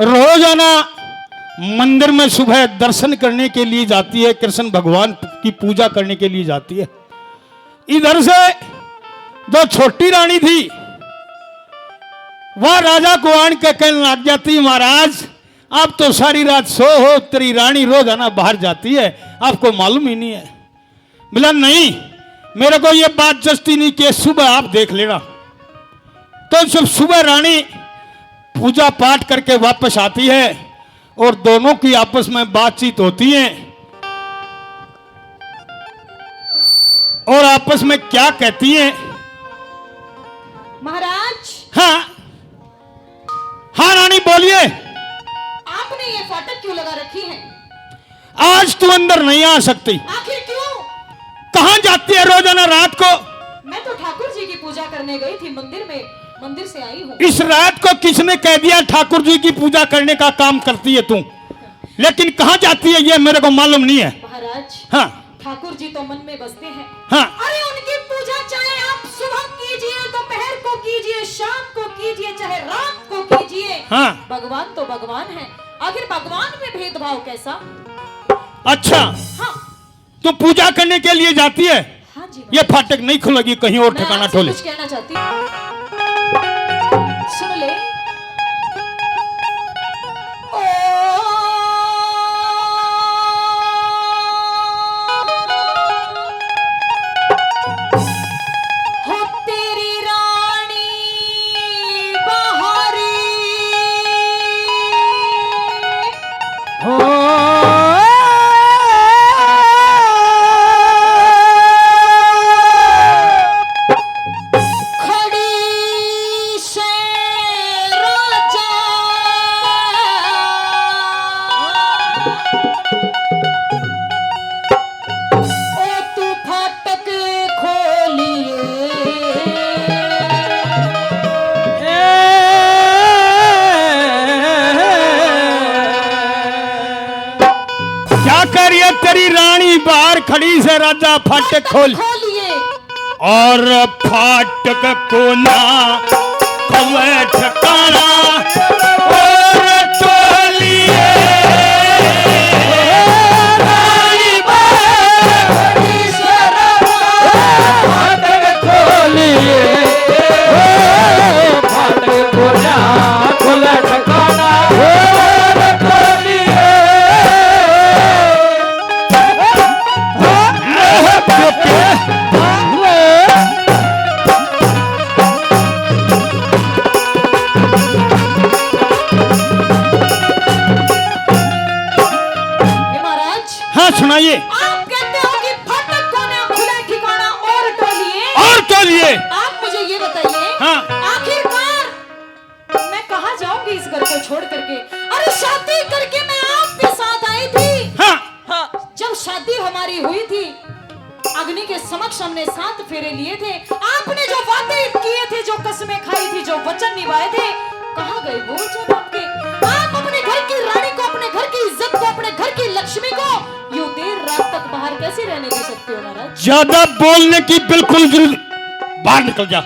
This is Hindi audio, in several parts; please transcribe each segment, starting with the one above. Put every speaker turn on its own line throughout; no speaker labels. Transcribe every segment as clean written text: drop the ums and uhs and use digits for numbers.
रोजाना मंदिर में सुबह दर्शन करने के लिए जाती है, कृष्ण भगवान की पूजा करने के लिए जाती है। इधर से जो छोटी रानी थी वह राजा को आन के कहने लग जाती, महाराज आप तो सारी रात सो हो, तेरी रानी रोजाना बाहर जाती है, आपको मालूम ही नहीं है। बोला नहीं, मेरे को ये बात जस्ती नहीं कि सुबह आप देख लेना। तो जब सुबह रानी पूजा पाठ करके वापस आती है और दोनों की आपस में बातचीत होती है और आपस में क्या कहती है।
महाराज।
हाँ हाँ रानी बोलिए।
आपने ये फाटक क्यों लगा रखी है?
आज तू अंदर नहीं आ सकती।
आखिर क्यों?
कहां जाती है रोजाना रात को?
मैं तो ठाकुर जी की पूजा करने गई थी मंदिर में, मंदिर से आई हूँ।
इस रात को किसने कह दिया ठाकुर जी की पूजा करने का काम करती है तू? लेकिन कहां जाती है ये मेरे को मालूम नहीं है।
महाराज।
हाँ
ठाकुर जी तो मन में बसते हैं।
हाँ।
अरे उनकी पूजा चाहे आप सुबह कीजिए, दोपहर को कीजिए, शाम को कीजिए, चाहे रात को कीजिए।
हाँ।
भगवान तो भगवान है, आखिर भगवान में भेदभाव कैसा?
अच्छा।
हाँ।
तू पूजा करने के लिए जाती है?
हाँ जी।
ये फाटक नहीं खुलेगी, कहीं और ठिकाना ठोले।
कुछ कहना चाहती हूँ, सुन ले। हो तेरी रानी बहारी
तेरी रानी बाहर खड़ी से राजा फाटक खोलिए और फाटक को ना कवे ठिकाना और तोलिए। रानी बाहर खड़ी से फाटक खोलिए, फाटक को ना कवे ठिकाना और तोलिए। सुनाइए।
आप कहते हो कि फाटक को ना खुले ठिकाना और टोलिए।
और टोलिए।
आप मुझे ये बताइए।
हाँ।
आखिरकार मैं कहाँ जाऊंगी इस घर को छोड़ करके? अरे शादी करके मैं आपके साथ आई थी।
हाँ।
हाँ। जब शादी हमारी हुई थी अग्नि के समक्ष हमने 7 फेरे लिए थे। आपने जो वादे किए थे, जो कसमें खाई थी, जो वचन निभाए थे, कहाँ गए वो वचन आपके? आप अपने घर की रानी को, अपने घर की इज्जत को, अपने घर की लक्ष्मी को यूं देर रात तक बाहर कैसे रहने दे सकते हो महाराज?
ज्यादा बोलने की बिल्कुल जरूरत, बाहर निकल जा।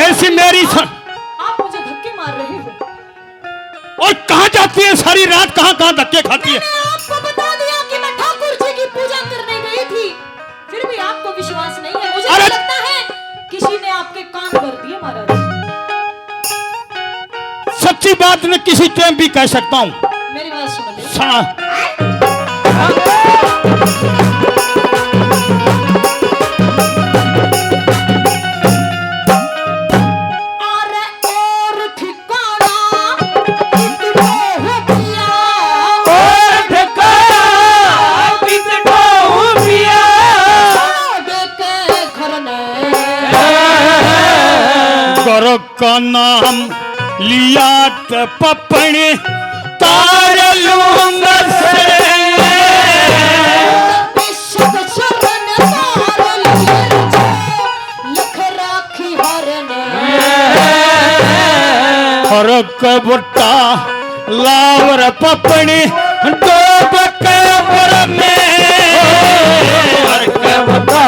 ऐसी मेरी
आप मुझे धक्के मार रहे हो।
और कहां जाती है सारी रात, कहां कहां धक्के खाती है?
मैंने आपको बता दिया कि मैं ठाकुर जी की पूजा करने गई थी, फिर भी आपको विश्वास नहीं है। मुझे लगता है किसी ने आपके कान भर दिए महाराज।
सच्ची बात मैं किसी टाइम भी कह सकता हूं।
मेरी बात सुन ले।
सुना। का नाम लिया त पपने तार लूंगा से और कबटा लावर पपने दो बकबर में और कबटा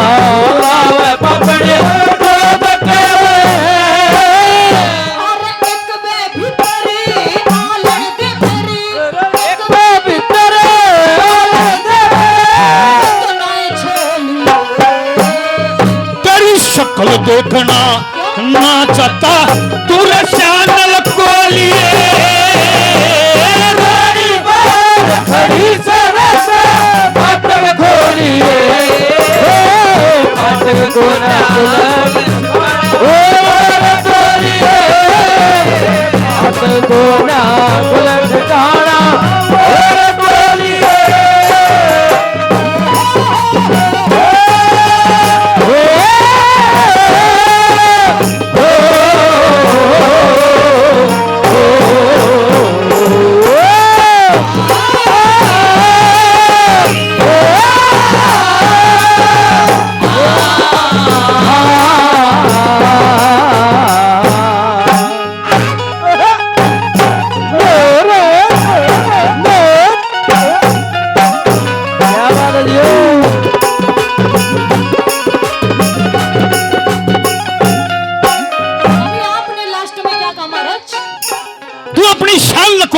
लावर पपने दो बकबर को देखना ना चाहता तू श्यानल को लिए रानी बार खड़ी सरस फाटक खोलिए फाटक को ना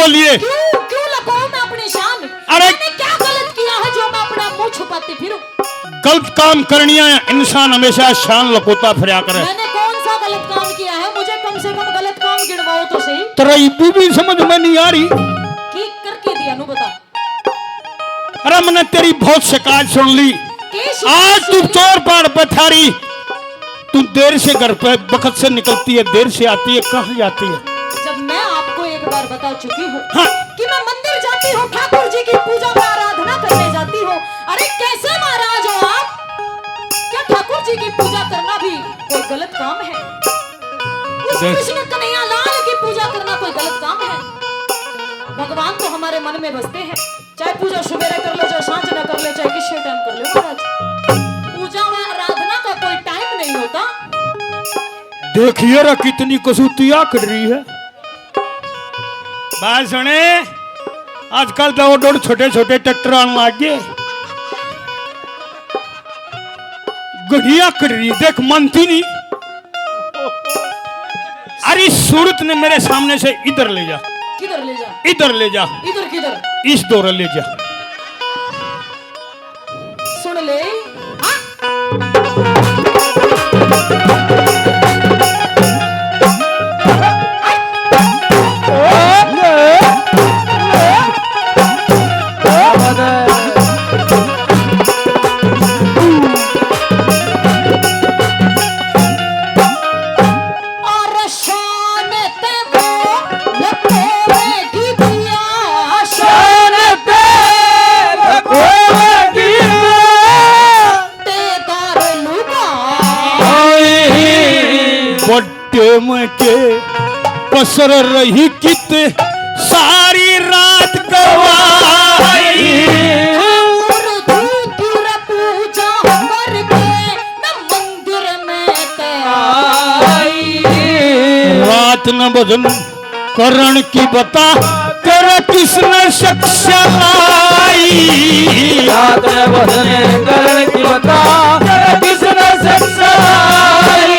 लिए
क्यों लगाऊं मैं अपनी शान?
अरे
मैंने क्या गलत किया है जो मैं अपना मुंह छुपाती फिरूं?
गलत काम करनिया इंसान हमेशा शान लकोता फिरा करे।
मैंने कौन सा गलत काम किया है? मुझे कम से कम गलत काम गिनवाओ तो सही।
तेरा इबू भी समझ में नहीं आ रही
की करके दिया नु बता।
अरे मैंने तेरी बहुत शिकायत सुन ली। आज तू चोर पाड़ पथारी, तू देर से घर पे वक्त से निकलती है, देर से आती है, कहाँ जाती है?
जब मैं आपको एक बार बता चुकी हूँ
हाँ।
कि मैं मंदिर जाती हूँ, ठाकुर जी की पूजा में आराधना करने जाती हूँ। अरे कैसे महाराज हो आप? क्या ठाकुर जी की पूजा करना भी कोई गलत काम है? उस कृष्ण कन्हैया लाल की पूजा करना कोई गलत काम है? भगवान तो हमारे मन में बसते हैं, चाहे पूजा सुबह कर लो, चाहे सांझ न कर लो, चाहे किसी टाइम कर लो महाराज। पूजा में आराधना का कोई टाइम नहीं होता।
देखिए रा कितनी कसूतियां कर रही है। बात सुने, आजकल तो डोर छोटे छोटे ट्रैक्टर आने लग गए, गढ़िया कर रही, देख मानती नहीं। अरे सूरत ने मेरे सामने से इधर ले जा।
किधर ले जा?
इधर ले जा।
इधर किधर?
इस दौर ले जा।
सुन ले,
के पसर रही कित सारी रात गवाई,
पूजा करके मैं मंदिर में आई।
रात न भजन करण की बता तेरा किसने शिक्षा लाई।
रात न भजन करण की बता तेरा किसने शिक्षा लाई।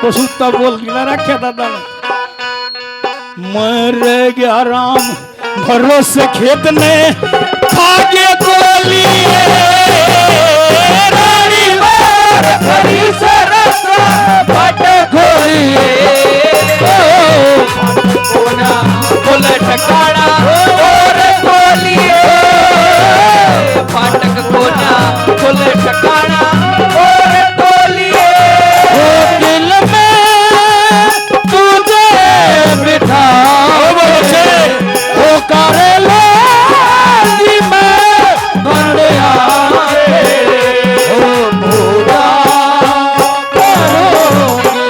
सुता बोल गिला रखे दादा ने, मर गया राम भरोसे खेत ने खागे गोली, रानी मार खड़ी सरस फाटक खोलिए,
कोना बोल ठकाना और खोलिए, फाटक कोना बोल ठकाना और खोलिए।
दिल में तुझे बिठा वो करे लोगी मैं बंदिया ओ पूरा करोगे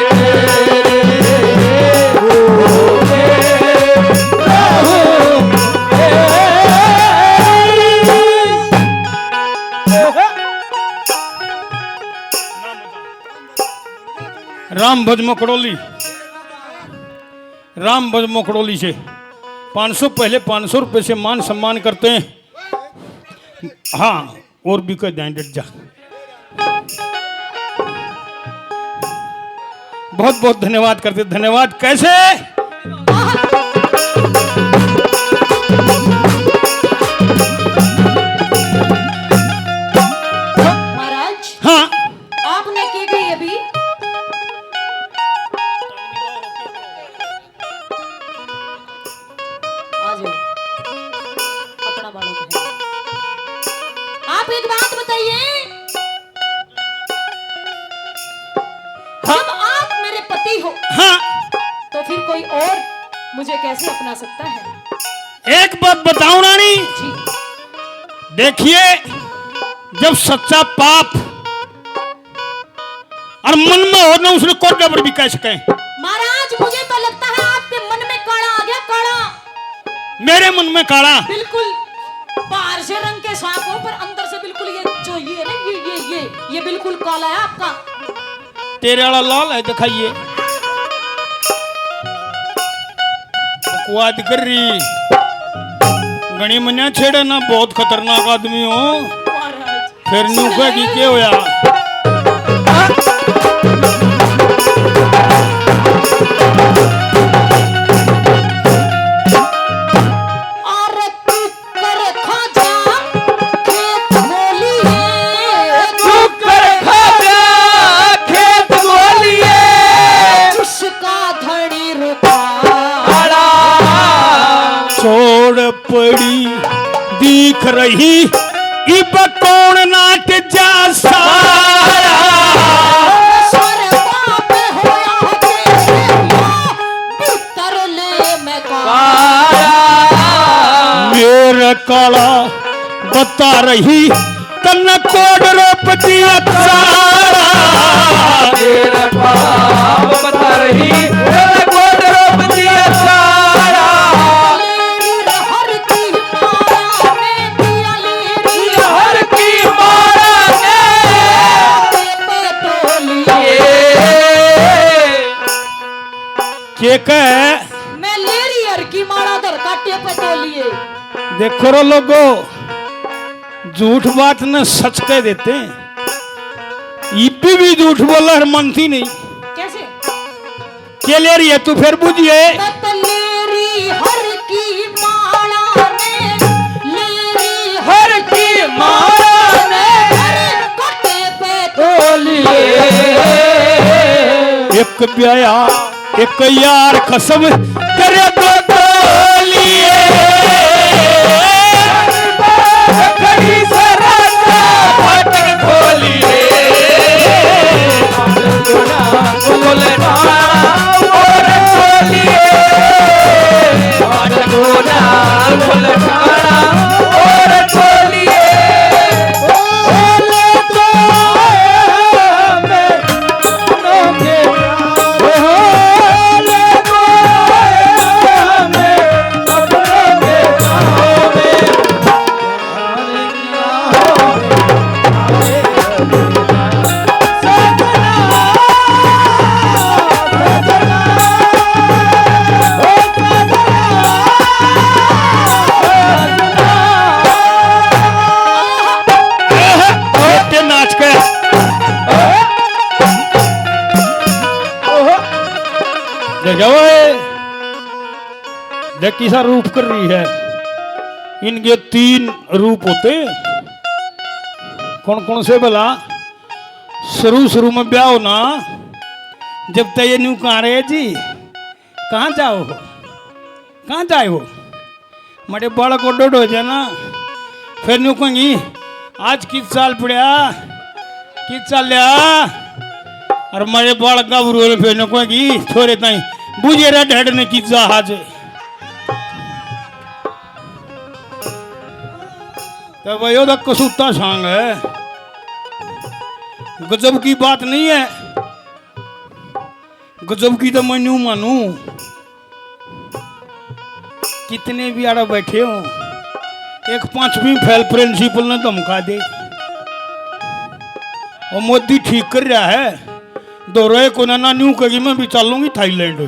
राम भज मकड़ोली, राम भज मकड़ोली से 500 पहले 500 रुपए से मान सम्मान करते हैं। हाँ, और भी कोई ध्यान डट जा। बहुत बहुत धन्यवाद करते। धन्यवाद कैसे?
महाराज
हाँ
आपने की गई अभी अपना बालक है। आप एक बात बताइए, जब आप मेरे पति हो
हाँ
तो फिर कोई और मुझे कैसे अपना सकता है?
एक बात बताऊं रानी,
जी
देखिए जब सच्चा पाप और मन में हो ना उसने कोई डबर भी कह सके।
महाराज मुझे तो लगता है आपके मन में काड़ा आ गया, काड़ा।
मेरे मन में काड़ा?
बिल्कुल बाहर से रंग के साफ हो पर अंदर से बिल्कुल ये जो ये है ना ये बिल्कुल काला है आपका।
तेरे वाला लाल है, दिखाइए। बकवाद कर रही, गणी मन्या छेड़े ना, बहुत खतरनाक आदमी हो।
महाराज
फिर न्यू की क्या होया? छोड़ पड़ी दिख रही इब कौन नाट जा सारा। मेरा काला बता रही तन कोड रोप दिया सारा।
तेरा पाप बता रही तेरा कोड रोप दिया सारा। हर की मारा
के कह
मैं लेरी हर की मारा धर काटे पे तोलिए।
देखो रो लोगो, झूठ बात न सच कह देते हैं। इब्बी भी झूठ बोला हर मनती नहीं।
कैसे?
क्या ले रही है तू? फिर बुझिए।
लेरी हर की माला ने, लेरी
हर की मारा ने
काटे पे
तोलिए।
एक ब्याया एक यार कसम करे दो तोलिए।
खड़ी सराता फाटक खोलिए। बोलना और खोलिए। फाटक बोलना और खोलिए। बोले तो मैं नोके बोले तो मैं अपनों के गाँव में
नाच के देखो देख किसा रूप कर रही है। इनके 3 रूप होते। कौन कौन से भला? शुरू में ब्याह हो ना, जब तक ये न्यू कहाँ रहे जी, कहाँ जाओ हो, कहाँ जाए हो, मरे बड़ा को डोड हो जाए ना, फिर न्यू कहेंगी आज किस साल पड़ा, किस साल लिया, और मरे बड़ा गाभरू फिर न्यू कहेंगी छोरे ताई बुझे रे ढेड ने किस आज। तो भाई वो कसूता सांग है, गजब की बात नहीं है। गजब की तो मैं न्यू मानू। कितने भी आड़ा बैठे हो, एक 5वीं फेल प्रिंसिपल ने धमका दे और मोदी ठीक कर रहा है। दोहरे को ना न्यू कही मैं भी चलूंगी थाईलैंड।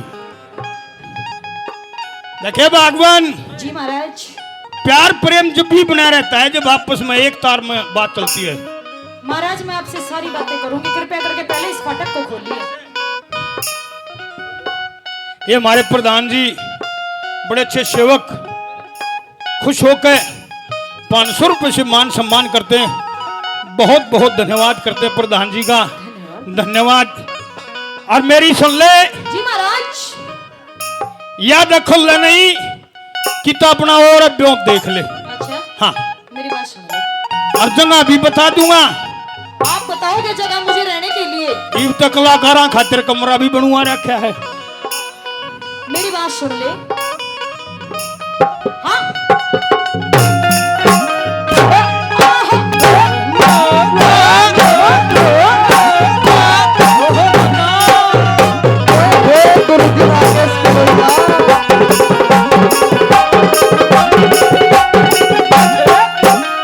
देखे भगवान
जी महाराज।
प्यार प्रेम जब भी बना रहता है जब आपस में एक तार में बात चलती है।
महाराज मैं आपसे सारी बातें करूंगी, कृपया करके पहले इस फाटक को खोलिए।
ये हमारे प्रधान जी बड़े अच्छे सेवक खुश होकर 500 रुपये से मान सम्मान करते हैं। बहुत बहुत धन्यवाद करते हैं प्रधान जी का, धन्यवाद। और मेरी सुन ले
जी महाराज।
याद रखो ले नहीं कि तो अपना और अभ्यों देख ले।
अच्छा
हाँ
मेरी बात सुन लो।
और जगह भी बता दूंगा।
आप बताओगे जगह मुझे रहने के लिए?
इब तक कलाकारा खातिर कमरा भी बनवा रखा है।
मेरी बात सुन ले। हाँ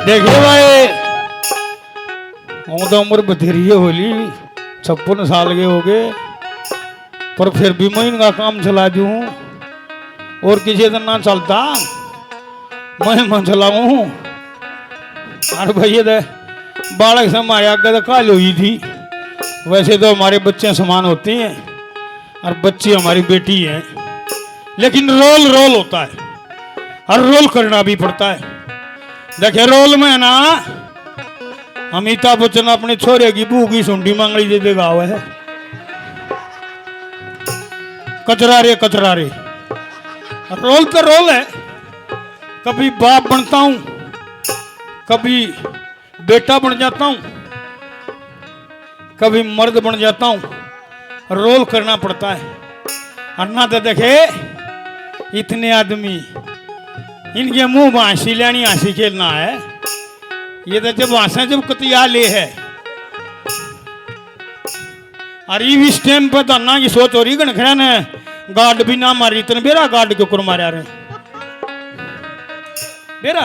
देखिए भाई तो उम्र बथेरी होली 56 साल के हो गए, पर फिर भी मैं इनका काम चला दूं और किसी दिन ना चलता मैं चलाऊं। और भैया दे बालक से हमारे आगे तो काल हुई थी। वैसे तो हमारे बच्चे समान होते हैं और बच्ची हमारी बेटी है, लेकिन रोल रोल होता है और रोल करना भी पड़ता है। देखिए रोल में ना अमिताभ बच्चन अपने छोरे की बू की सुंडी मांगड़ी दे देगा हुआ है। कचरा रे रोल तो रोल है। कभी बाप बनता हूं, कभी बेटा बन जाता हूं, कभी मर्द बन जाता हूं। रोल करना पड़ता है। और ना तो देखे इतने आदमी इनके मुंह में हंसी लेनी हंसी खेलना है। ये तो जब हंसा जब कतिया ले है। और इस टाइम पर तो ना की सोच हो रही गणखड़ा ने गार्ड भी ना मारी इतने बेरा गार्ड के ऊपर मारा रहे बेरा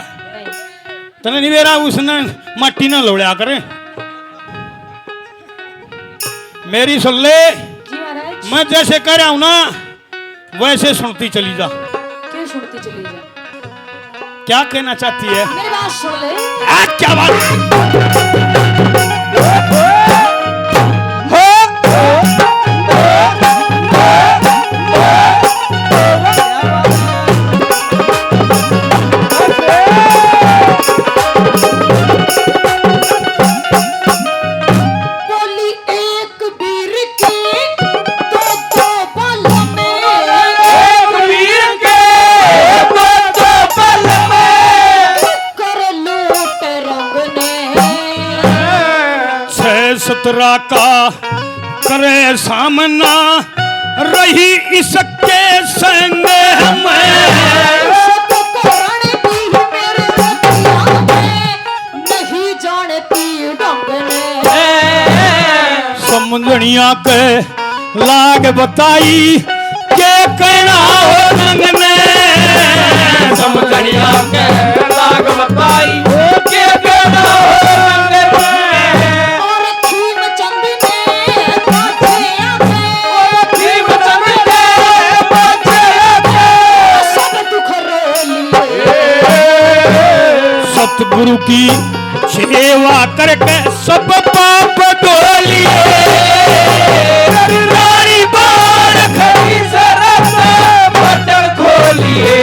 तने नहीं बेरा उसने मट्टी ना लोड़ा करे। मेरी सुन ले
जी महाराज।
मैं जैसे कह रहा हूं ना वैसे सुनती चली जा।
क्यों सुनती चली जा?
क्या कहना चाहती है?
मेरी बात सुन ले।
क्या बात?
बोली एक वीर की तो दो बल में,
एक वीर के दो पल में
कर लूट रंग ने।
6-17 का करे सामना रही इसके संग में।
सबको रण की मेरे रतिया में, नहीं जानती ढंग ने।
समझनिया के लाग बताई के कहना हो रंग में।
समझनिया के लाग बताई के कहना हो रंग में।
और खीम चंद ने काटे आके,
खीम चंद ने काटे आके
सब दुख रो लिए।
सतगुरु की सेवा करके सब पाप धो लिए।
रानी बाण खड़ी सरस बटन खोलिए।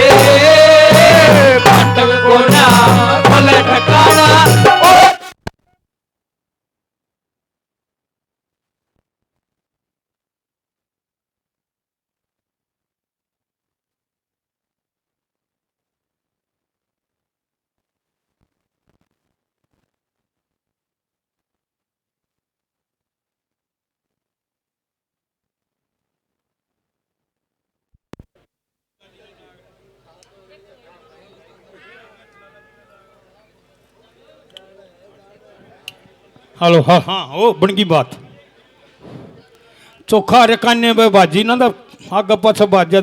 बटन को ना भले ठिकाना
हेलो हाँ हाँ वो बन की बात चोखा रे कान्ने पे बाजी ना आगे पाछे बाजा